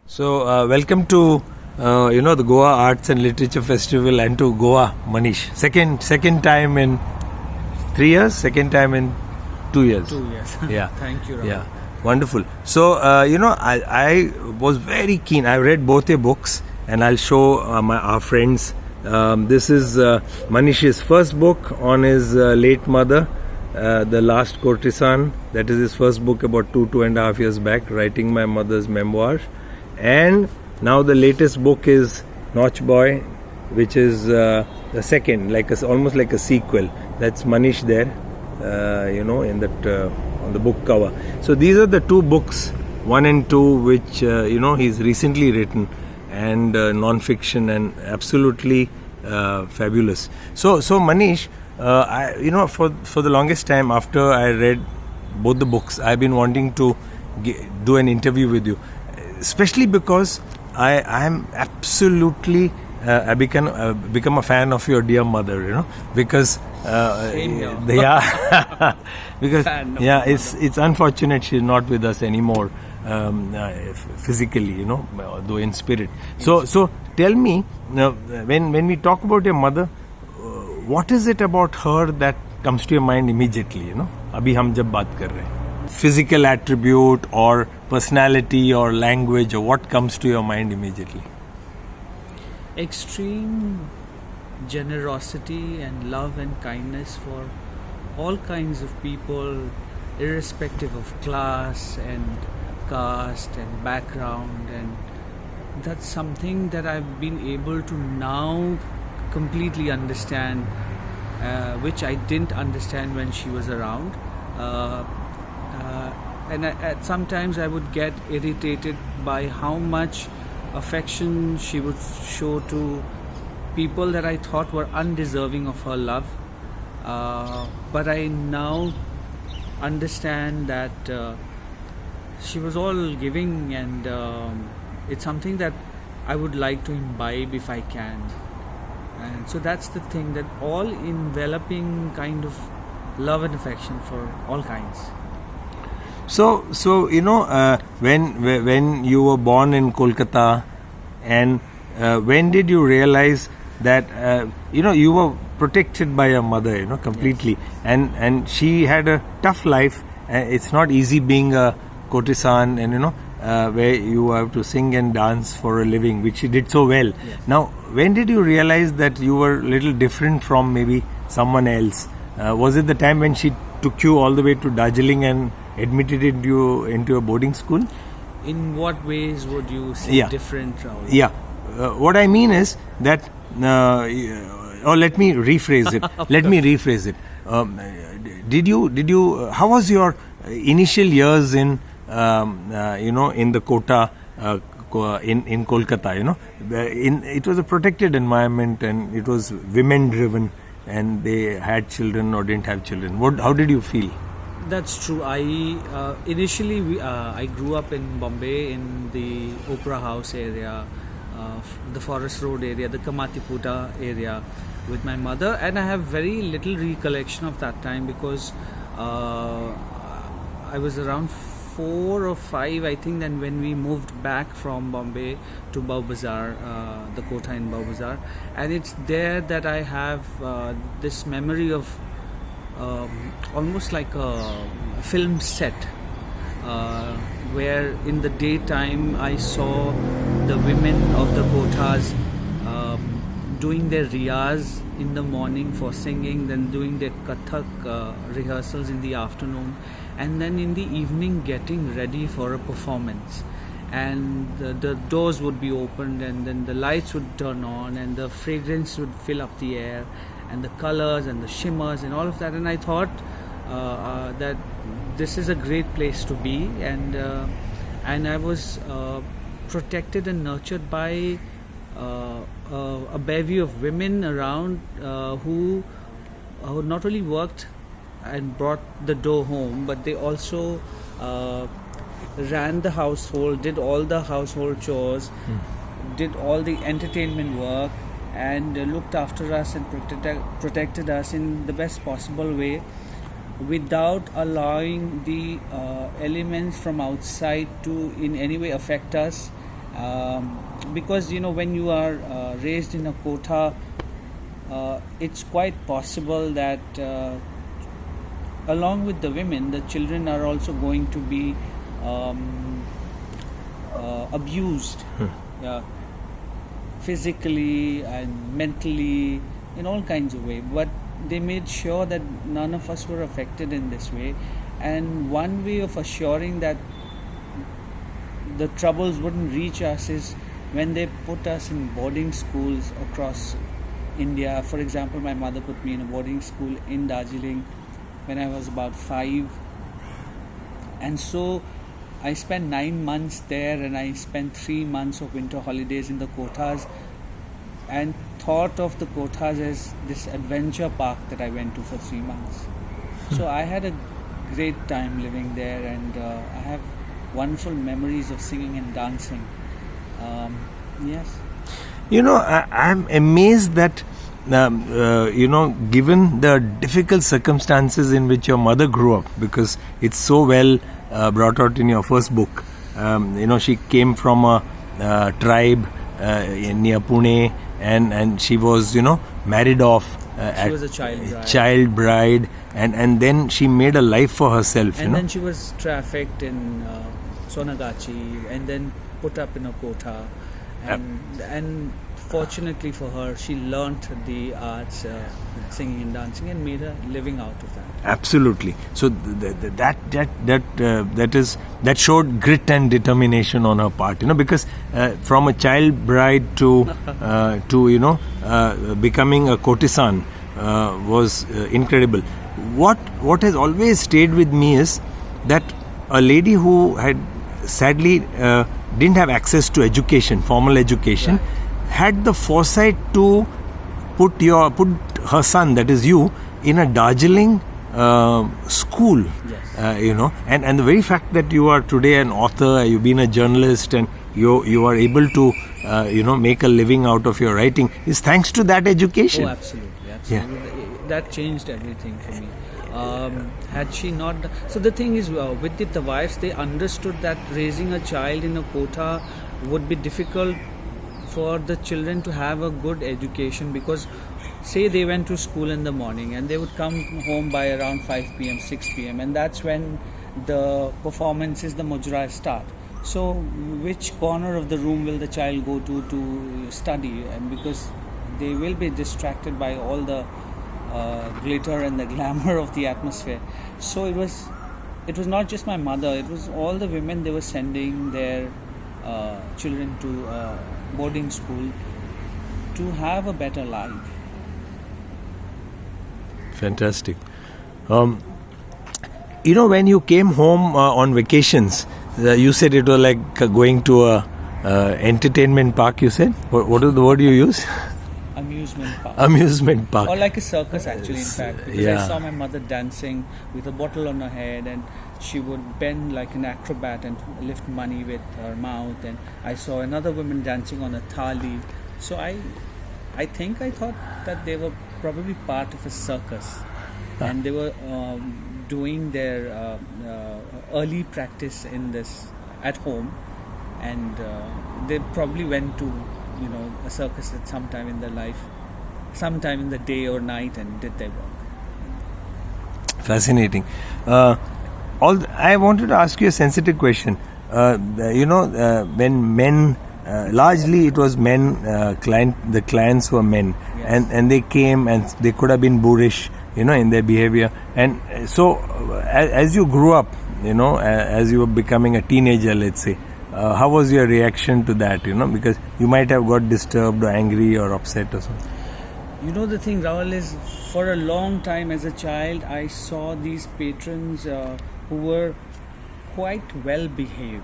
Welcome to the Goa Arts and Literature Festival and to Goa, Manish. Second time in 3 years, second time in 2 years. 2 years. Yeah. Thank you, Rahul. Yeah, wonderful. So I was very keen. I read both your books, and I'll show our friends. This is Manish's first book on his late mother, The Last Courtesan. That is his first book about 2.5 years back, writing my mother's memoir. And now the latest book is Nautch Boy, which is the second, almost like a sequel. That's Manish there, in that on the book cover. So these are the two books, 1 and 2, which he's recently written, and non-fiction, and absolutely fabulous. So Manish, for the longest time after I read both the books, I've been wanting to do an interview with you. Especially because I am absolutely I become a fan of your dear mother, because it's unfortunate she's not with us anymore physically, though in spirit. So tell me, when we talk about your mother, what is it about her that comes to your mind immediately? Abhi hum jab baat kar rahe hain. Physical attribute or personality or language, or what comes to your mind immediately? Extreme generosity and love and kindness for all kinds of people, irrespective of class and caste and background, and that's something that I've been able to now completely understand, which I didn't understand when she was around. And sometimes I would get irritated by how much affection she would show to people that I thought were undeserving of her love. But I now understand that she was all giving, and it's something that I would like to imbibe if I can. And so that's the thing, that all enveloping kind of love and affection for all kinds. So when you were born in Kolkata, and when did you realize that you were protected by your mother, completely, yes. and she had a tough life. It's not easy being a courtesan, and where you have to sing and dance for a living, which she did so well. Yes. Now, when did you realize that you were a little different from maybe someone else? Was it the time when she took you all the way to Darjeeling and admitted you into a boarding school? In what ways would you see different, Rahul? Yeah. What I mean is that, let me rephrase it. Did you? How was your initial years in the Kota, in Kolkata? It was a protected environment, and it was women driven, and they had children or didn't have children. How did you feel? That's true. Initially I grew up in Bombay, in the Opera House area, the Forest Road area, the Kamatiputa area, with my mother, and I have very little recollection of that time because I was around 4 or 5, I think, then when we moved back from Bombay to Bau Bazaar, the Kota in Bau Bazaar, and it's there that I have this memory of almost like a film set, where in the daytime I saw the women of the kothas doing their riyaz in the morning for singing, then doing their kathak rehearsals in the afternoon, and then in the evening getting ready for a performance. And the doors would be opened, and then the lights would turn on, and the fragrance would fill up the air, and the colors and the shimmers and all of that. And I thought that this is a great place to be, and I was protected and nurtured by a bevy of women around who not only worked and brought the dough home, but they also ran the household, did all the household chores, did all the entertainment work, and looked after us and protected us in the best possible way, without allowing the elements from outside to in any way affect us, Because when you are raised in a kotha, it's quite possible that along with the women, the children are also going to be abused physically and mentally, in all kinds of ways. But they made sure that none of us were affected in this way. And one way of assuring that the troubles wouldn't reach us is when they put us in boarding schools across India. For example, my mother put me in a boarding school in Darjeeling when I was about 5. And so I spent 9 months there, and I spent 3 months of winter holidays in the kothas, and thought of the kothas as this adventure park that I went to for 3 months. So I had a great time living there, and I have wonderful memories of singing and dancing. Yes. I'm amazed that given the difficult circumstances in which your mother grew up, because it's so well brought out in your first book. She came from a tribe near Pune, and she was married off. She was a child bride. Child bride, and then she made a life for herself. And then she was trafficked in Sonagachi, and then put up in a kotha. And fortunately for her, she learnt the arts, singing and dancing, and made a living out of that. Absolutely. So that showed grit and determination on her part. Because from a child bride to becoming a courtesan was incredible. What has always stayed with me is that a lady who had sadly didn't have access to education, formal education, right, had the foresight to put her son, that is you, in a Darjeeling school. Yes. And the very fact that you are today an author, you've been a journalist, and you are able to make a living out of your writing is thanks to that education. Oh, absolutely. Yeah. That changed everything for me. Had she not... So the thing is, with the wives, they understood that raising a child in a kotha would be difficult for the children to have a good education, because say they went to school in the morning and they would come home by around 5 p.m, 6 p.m, and that's when the performances, the mujras start. So which corner of the room will the child go to study? And because they will be distracted by all the glitter and the glamour of the atmosphere. So it was not just my mother, it was all the women. They were sending their children to boarding school to have a better life. Fantastic. When you came home on vacations, you said it was like going to a entertainment park. You said, what is the word you use? Amusement park. Or like a circus, actually, in fact. Because Yeah. I saw my mother dancing with a bottle on her head, and she would bend like an acrobat and lift money with her mouth. And I saw another woman dancing on a thali. So I thought that they were probably part of a circus. And they were doing their early practice in this at home. And they probably went to a circus at some time in their life, sometime in the day or night, and did their work. Fascinating. I wanted to ask you a sensitive question. When men, largely it was men, the clients were men, Yes. and they came and they could have been boorish, in their behavior. And so, as you grew up, as you were becoming a teenager, let's say, how was your reaction to that? Because you might have got disturbed or angry or upset or something. The thing, Rahul, is for a long time as a child, I saw these patrons who were quite well behaved.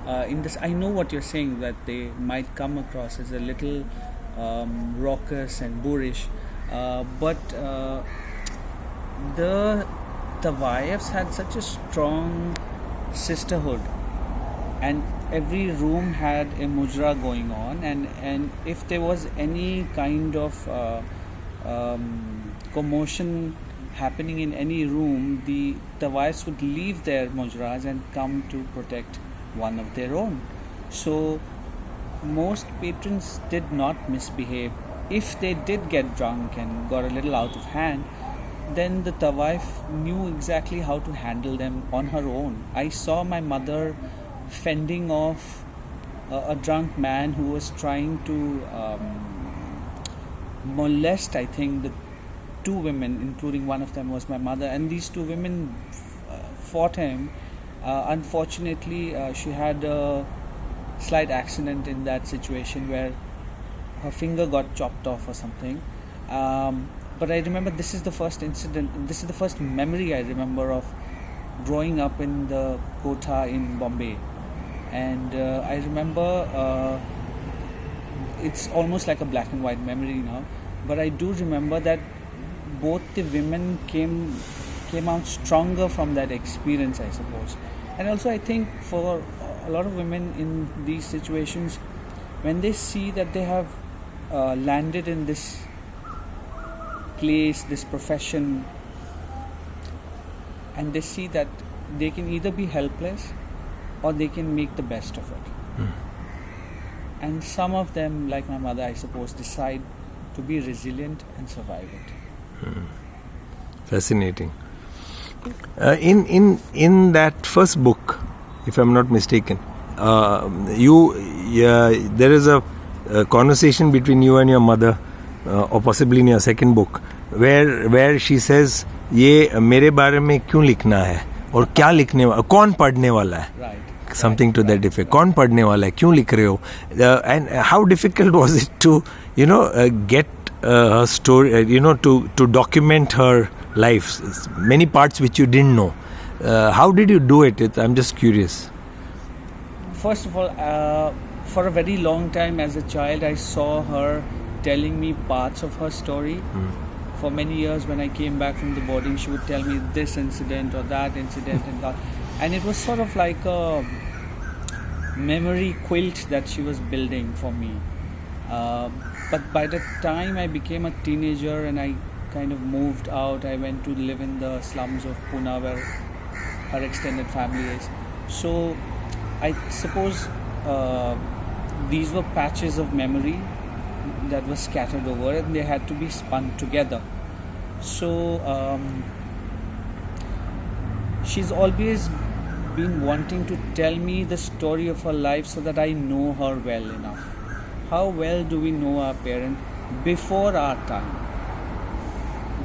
In this, I know what you're saying, that they might come across as a little raucous and boorish, but the wives had such a strong sisterhood, and every room had a mujra going on, and if there was any kind of commotion happening in any room, the wives would leave their mujras and come to protect one of their own. So most patrons did not misbehave. If they did get drunk and got a little out of hand, then the tawaif knew exactly how to handle them on her own. I saw my mother fending off a drunk man who was trying to molest, I think, the two women, including one of them was my mother, and these two women fought him. Unfortunately, she had a slight accident in that situation where her finger got chopped off or something. But I remember this is the first memory I remember of growing up in the kotha in Bombay. And I remember it's almost like a black and white memory now, but I do remember that both the women came out stronger from that experience, I suppose. And also I think for a lot of women in these situations, when they see that they have landed in this place, this profession, and they see that they can either be helpless or they can make the best of it. And some of them, like my mother, I suppose, decide to be resilient and survive it. Fascinating. In that first book, if I'm not mistaken, there is a conversation between you and your mother, or possibly in your second book, where she says, "ये मेरे बारे में क्यों लिखना है और क्या लिखने वाला, कौन पढ़ने वाला है?" Right. Something to that effect. कौन पढ़ने वाला है, क्यों लिख रहे हो? And how difficult was it to, get her story, to document her life, many parts which you didn't know. How did you do it? I'm just curious. First of all, for a very long time as a child, I saw her telling me parts of her story. For many years, when I came back from the boarding, she would tell me this incident or that incident and that. And it was sort of like a memory quilt that she was building for me. But by the time I became a teenager and I kind of moved out, I went to live in the slums of Pune where her extended family is. So I suppose these were patches of memory that were scattered over and they had to be spun together. So she's always been wanting to tell me the story of her life so that I know her well enough. How well do we know our parent before our time?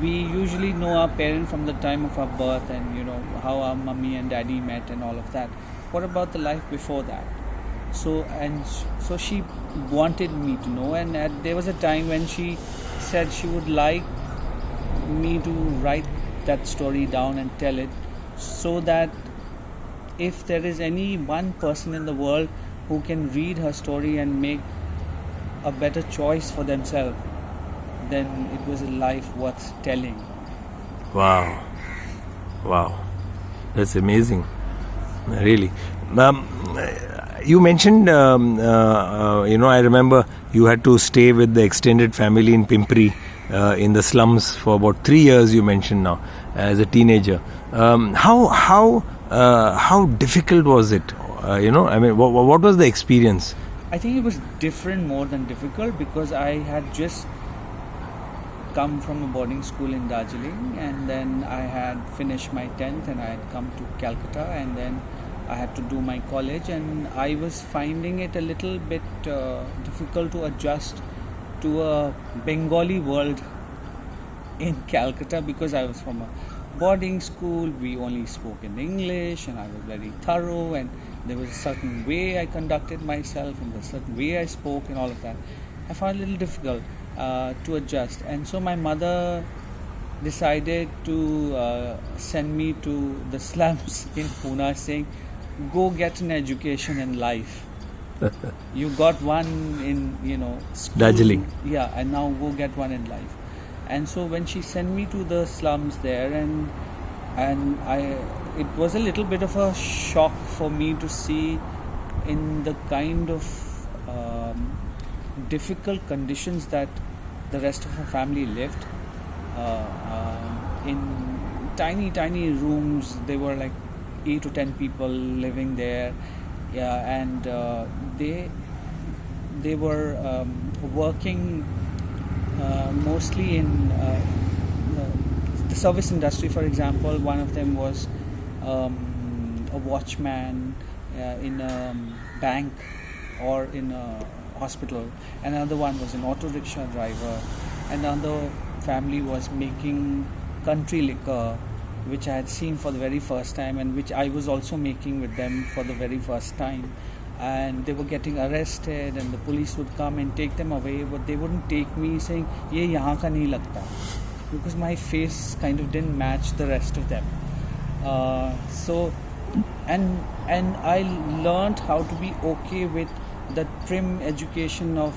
We usually know our parent from the time of our birth and how our mummy and daddy met and all of that. What about the life before that? So she wanted me to know, and there was a time when she said she would like me to write that story down and tell it, so that if there is any one person in the world who can read her story and make a better choice for themselves, then it was a life worth telling. Wow, that's amazing, really. You mentioned, I remember you had to stay with the extended family in Pimpri, in the slums for about 3 years. You mentioned now as a teenager. How difficult was it? What was the experience? I think it was different more than difficult, because I had just come from a boarding school in Darjeeling, and then I had finished my 10th and I had come to Calcutta, and then I had to do my college, and I was finding it a little bit difficult to adjust to a Bengali world in Calcutta, because I was from a boarding school. We only spoke in English and I was very thorough, and there was a certain way I conducted myself and a certain way I spoke and all of that. I found it a little difficult to adjust, and so my mother decided to send me to the slums in Pune, saying, "Go get an education in life. You got one in school, Darjeeling. yeah, and now go get one in life." And so when she sent me to the slums there, and it was a little bit of a shock for me to see in the kind of difficult conditions that the rest of her family lived, in tiny rooms. They were like 8 to 10 people living there, yeah, and they were working mostly in the service industry. For example, one of them was a watchman in a bank or in a hospital. Another one was an auto rickshaw driver. Another family was making country liquor, which I had seen for the very first time, and which I was also making with them for the very first time. And they were getting arrested, and the police would come and take them away, but they wouldn't take me, saying, "Ye yahan ka nahi lagta," because my face kind of didn't match the rest of them. And I learned how to be okay with the trim education of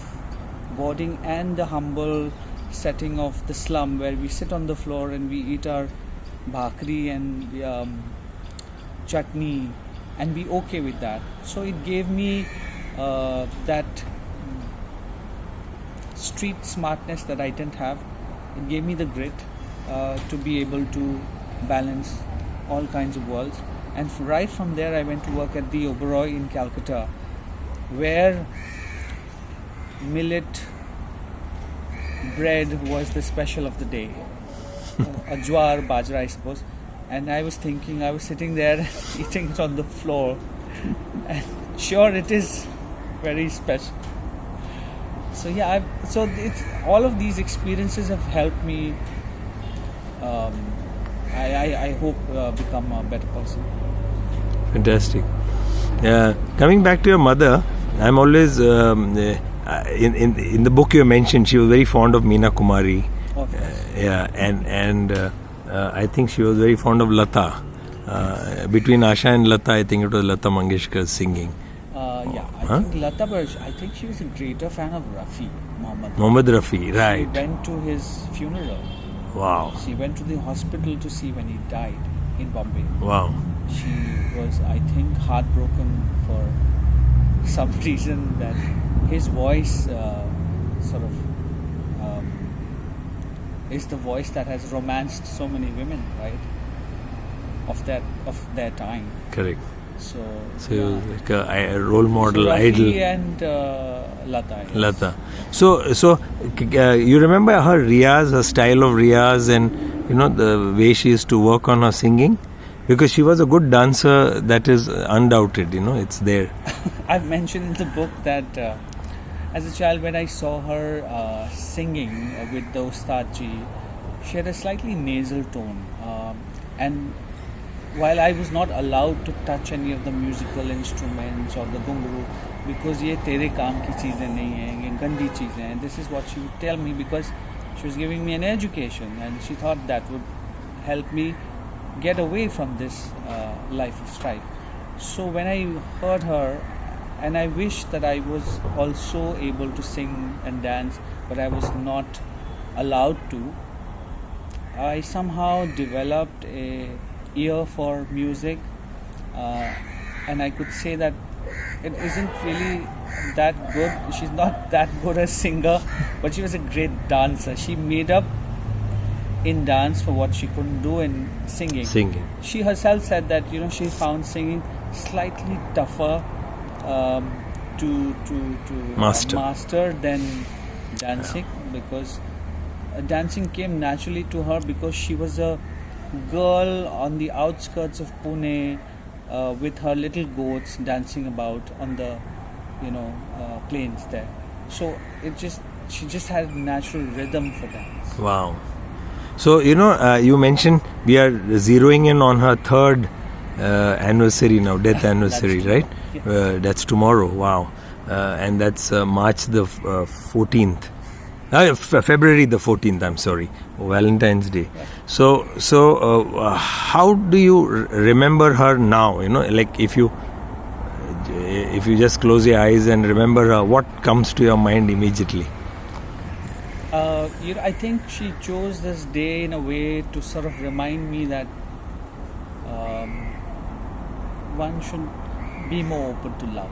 boarding and the humble setting of the slum, where we sit on the floor and we eat our bhakri and chutney and be okay with that. So it gave me that street smartness that I didn't have. It gave me the grit to be able to balance all kinds of worlds. And right from there I went to work at the Oberoi in Calcutta, where millet bread was the special of the day. A jwar, bajra, I suppose. And I was thinking, I was sitting there eating it on the floor, and sure, it is very special. So yeah, it's all of these experiences have helped me. I hope become a better person. Fantastic. Coming back to your mother, I'm always in the book you mentioned she was very fond of Meena Kumari. And I think she was very fond of Lata. Between Asha and Lata, I think it was Lata Mangeshkar singing. I think Lata, but I think she was a greater fan of Rafi, Mohammad Rafi, right. She went to his funeral. Wow. She went to the hospital to see when he died in Bombay. Wow. She was, I think, heartbroken for some reason that his voice is the voice that has romanced so many women, right? Of their time. Correct. So he was like a role model, Rafi idol. And Lata. Yes. Lata. So you remember her riyaz, her style of riyaz, and the way she used to work on her singing, because she was a good dancer. That is undoubted. It's there. I've mentioned in the book that as a child, when I saw her singing with the Ustadji, she had a slightly nasal tone, and while I was not allowed to touch any of the musical instruments or the gungru, because ye tere kaam ki cheezein nahi hain, ye gandi cheezein hain, this is what she would tell me, because she was giving me an education and she thought that would help me get away from this life of strife. So when I heard her, and I wish that I was also able to sing and dance, but I was not allowed to, I somehow developed a ear for music, and I could say that it isn't really that good. She's not that good a singer, but she was a great dancer. She made up in dance for what she couldn't do in singing. She herself said that she found singing slightly tougher to master than dancing, because dancing came naturally to her because she was a girl on the outskirts of Pune with her little goats dancing about on the plains there. So she just had a natural rhythm for dance. Wow. So you mentioned we are zeroing in on her third anniversary now, death anniversary, right? Yes. That's tomorrow. Wow. And that's March the 14th. February the 14th, I'm sorry, Valentine's Day. Yeah. So how do you remember her now? Like if you just close your eyes and remember her, what comes to your mind immediately? I think she chose this day in a way to sort of remind me that one should be more open to love.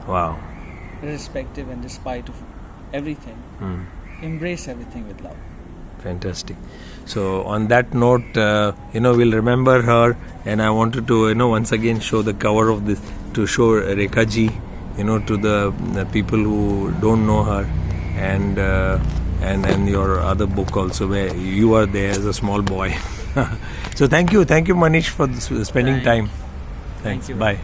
Wow. Irrespective and despite of everything, embrace everything with love. Fantastic. So on that note, we'll remember her, and I wanted to once again show the cover of this to show Rekha ji to the people who don't know her, and your other book also, where you are there as a small boy. So thank you Manish, for spending time. Thanks. Thank you. Bye.